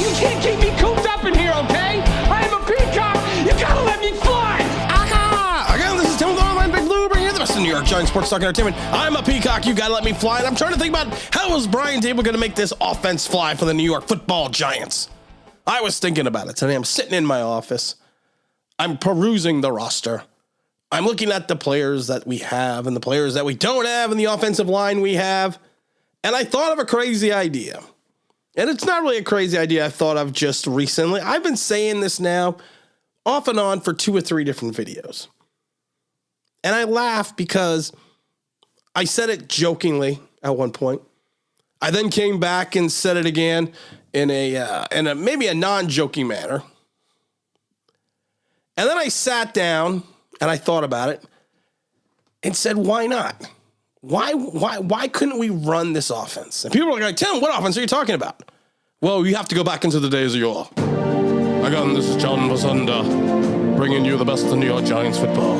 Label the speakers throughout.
Speaker 1: You can't keep me cooped up in here, okay? I am a peacock. You gotta let me fly.
Speaker 2: Again, this is Tim with Online Big Blue, bringing you the best of New York Giants sports talk entertainment. I'm a peacock. You gotta let me fly. And I'm trying to think about how is Brian Daboll going to make this offense fly for the New York Football Giants. I was thinking about it today. I'm sitting in my office. I'm perusing the roster. I'm looking at the players that we have and the players that we don't have and the offensive line we have. And I thought of a crazy idea. And it's not really a crazy idea I thought of just recently. I've been saying this now off and on for 2 or 3 different videos. And I laugh because I said it jokingly at one point. I then came back and said it again in a maybe a non-joking manner. And then I sat down and I thought about it and said, why not? Why couldn't we run this offense? And people are like, Tim, what offense are you talking about? Well, you have to go back into the days of yore. Again, this is John Vasunda, bringing you the best of New York Giants football.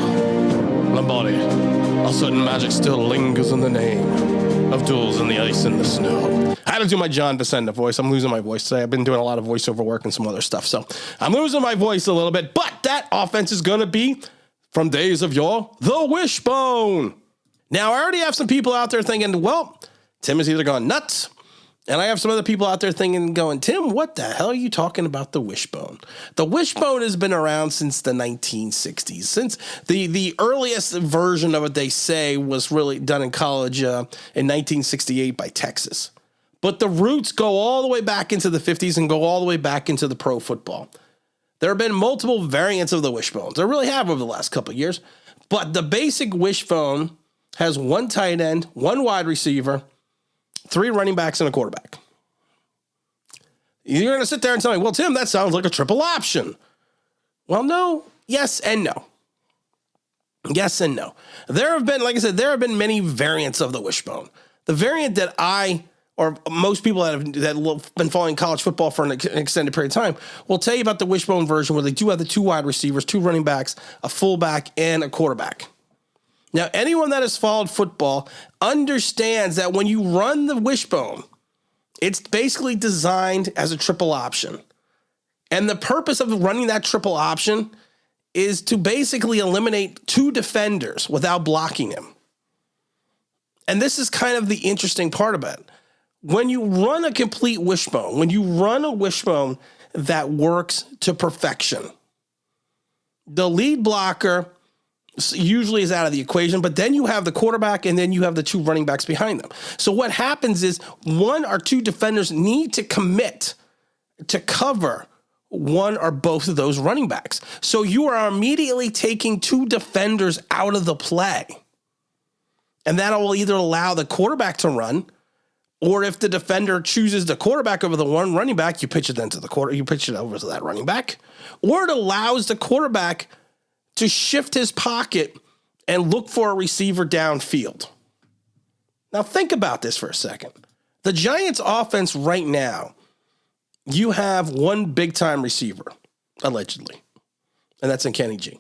Speaker 2: Lombardi, a certain magic still lingers in the name of duels in the ice and the snow. I had to do my John Vasunda voice. I'm losing my voice today. I've been doing a lot of voiceover work and some other stuff, so I'm losing my voice a little bit. But that offense is going to be, from days of yore, the Wishbone. Now, I already have some people out there thinking, well, Tim is either gone nuts, and I have some other people out there thinking, going, Tim, what the hell are you talking about the Wishbone? The Wishbone has been around since the 1960s, since the earliest version of it, they say, was really done in college in 1968 by Texas. But the roots go all the way back into the 50s and go all the way back into the pro football. There have been multiple variants of the Wishbones. There really have over the last couple of years. But the basic Wishbone has 1 tight end, 1 wide receiver, 3 running backs, and a quarterback. You're going to sit there and tell me, well, Tim, that sounds like a triple option. Well, no, yes, and no. Yes and no. There have been, like I said, there have been many variants of the Wishbone. The variant that or most people that have been following college football for an extended period of time will tell you about the Wishbone version where they do have the 2 wide receivers, 2 running backs, a fullback, and a quarterback. Now, anyone that has followed football understands that when you run the Wishbone, it's basically designed as a triple option. And the purpose of running that triple option is to basically eliminate 2 defenders without blocking them. And this is kind of the interesting part about it. When you run a complete Wishbone, when you run a Wishbone that works to perfection, the lead blocker usually is out of the equation, but then you have the quarterback and then you have the 2 running backs behind them. So what happens is 1 or 2 defenders need to commit to cover 1 or both of those running backs. So you are immediately taking 2 defenders out of the play. And that will either allow the quarterback to run, or if the defender chooses the quarterback over the 1 running back, you pitch it over to that running back, or it allows the quarterback to shift his pocket and look for a receiver downfield. Now think about this for a second. The Giants offense right now, you have 1 big-time receiver, allegedly, and that's in Kenny G.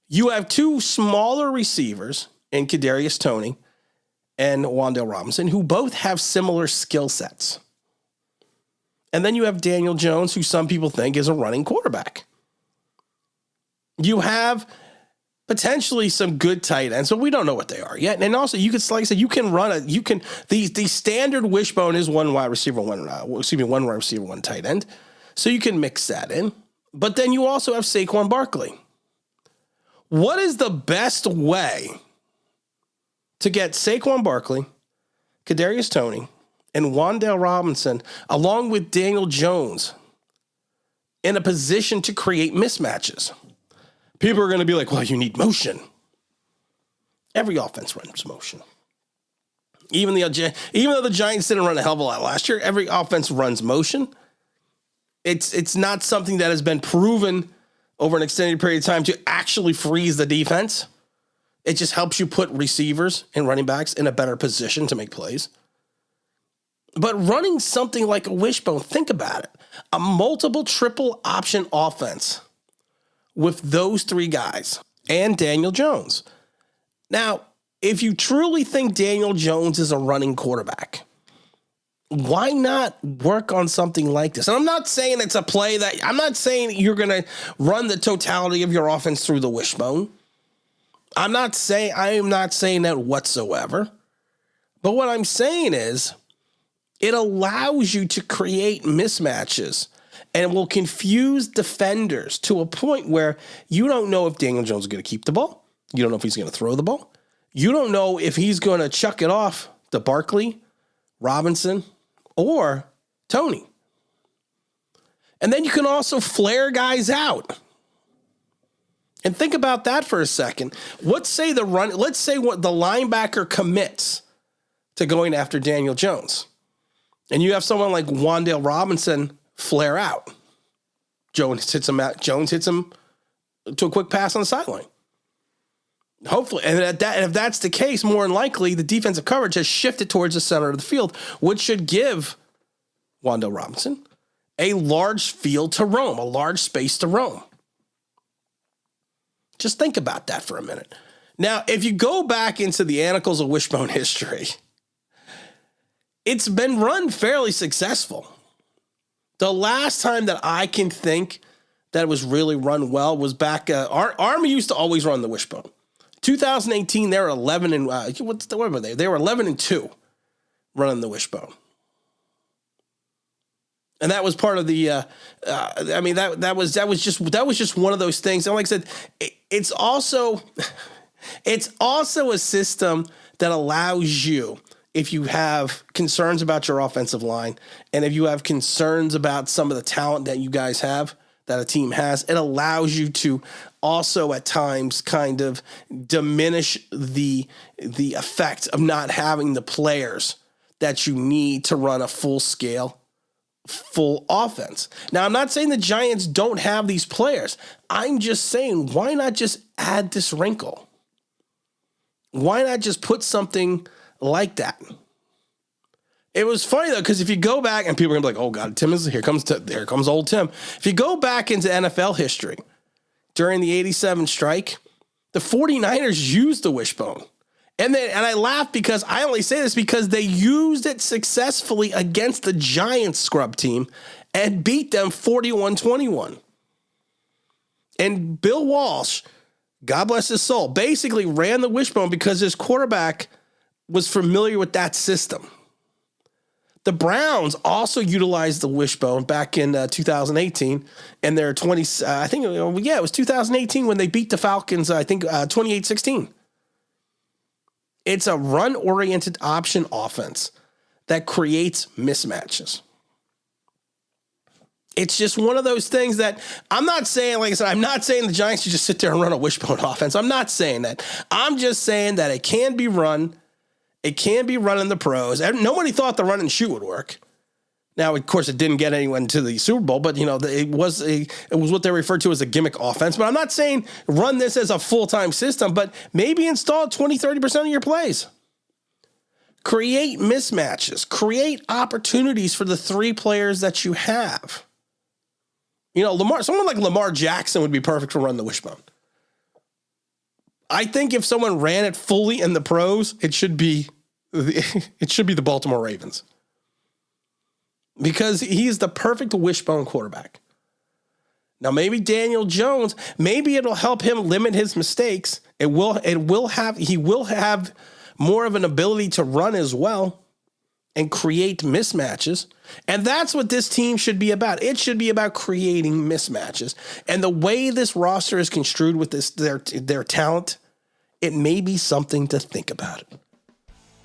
Speaker 2: You have 2 smaller receivers in Kadarius Toney and Wan'Dale Robinson, who both have similar skill sets. And then you have Daniel Jones, who some people think is a running quarterback. You have potentially some good tight ends, but we don't know what they are yet. And also, you could, like I said, you can run the standard Wishbone is 1 wide receiver, 1 wide receiver, 1 tight end. So you can mix that in. But then you also have Saquon Barkley. What is the best way to get Saquon Barkley, Kadarius Toney, and Wan'Dale Robinson, along with Daniel Jones, in a position to create mismatches? People are going to be like, well, you need motion. Every offense runs motion. Even though the Giants didn't run a hell of a lot last year, every offense runs motion. It's not something that has been proven over an extended period of time to actually freeze the defense. It just helps you put receivers and running backs in a better position to make plays. But running something like a Wishbone, think about it. A multiple triple option offense with those 3 guys and Daniel Jones. Now, if you truly think Daniel Jones is a running quarterback, why not work on something like this? And I'm not saying it's a play that, I'm not saying you're going to run the totality of your offense through the wishbone. I am not saying that whatsoever. But what I'm saying is it allows you to create mismatches and will confuse defenders to a point where you don't know if Daniel Jones is going to keep the ball. You don't know if he's going to throw the ball. You don't know if he's going to chuck it off to Barkley, Robinson, or Tony. And then you can also flare guys out. And think about that for a second. Let's say what the linebacker commits to going after Daniel Jones. And you have someone like Wan'Dale Robinson flare out. Jones hits him to a quick pass on the sideline. Hopefully, and if that's the case, more than likely, the defensive coverage has shifted towards the center of the field, which should give Wan'Dale Robinson a large field to roam, a large space to roam. Just think about that for a minute. Now, if you go back into the annals of Wishbone history, it's been run fairly successful. The last time that I can think that it was really run well was back. Army used to always run the Wishbone. 2018, they were 11 and what were they? They were 11-2 running the Wishbone. And that was part of the. That was just one of those things. And like I said, it's also a system that allows you, if you have concerns about your offensive line, and if you have concerns about some of the talent that you guys have, that a team has, it allows you to also at times kind of diminish the effect of not having the players that you need to run a full offense. Now, I'm not saying the Giants don't have these players. I'm just saying, why not just add this wrinkle? Why not just put something like that? It was funny, though, because if you go back, and people are going to be like, oh, God, here comes old Tim. If you go back into NFL history, during the 87 strike, the 49ers used the wishbone. And I laugh because I only say this because they used it successfully against the Giants scrub team and beat them 41-21. And Bill Walsh, God bless his soul, basically ran the wishbone because his quarterback was familiar with that system. The Browns also utilized the wishbone back in 2018 and their it was 2018 when they beat the Falcons, 28-16. It's a run-oriented option offense that creates mismatches. It's just one of those things that I'm not saying, like I said, I'm not saying the Giants should just sit there and run a wishbone offense. I'm not saying that. I'm just saying that it can be run. It can be run in the pros. Nobody thought the run and shoot would work. Now, of course, it didn't get anyone to the Super Bowl, but it was what they referred to as a gimmick offense. But I'm not saying run this as a full-time system, but maybe install 30% of your plays. Create mismatches. Create opportunities for the three players that you have. Someone like Lamar Jackson would be perfect for run the wishbone. I think if someone ran it fully in the pros, it should be the Baltimore Ravens. Because he's the perfect wishbone quarterback. Now, maybe Daniel Jones, maybe it'll help him limit his mistakes. He will have more of an ability to run as well and create mismatches. And that's what this team should be about. It should be about creating mismatches. And the way this roster is construed with their talent, it may be something to think about.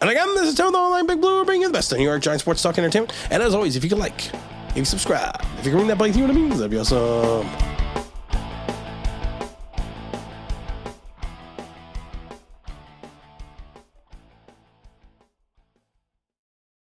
Speaker 2: And again, this is Tim the Online Big Blue, bringing you the best of New York Giants sports talk entertainment. And as always, if you could like, if you subscribe, if you can ring that bell, you know what I mean? That'd be awesome.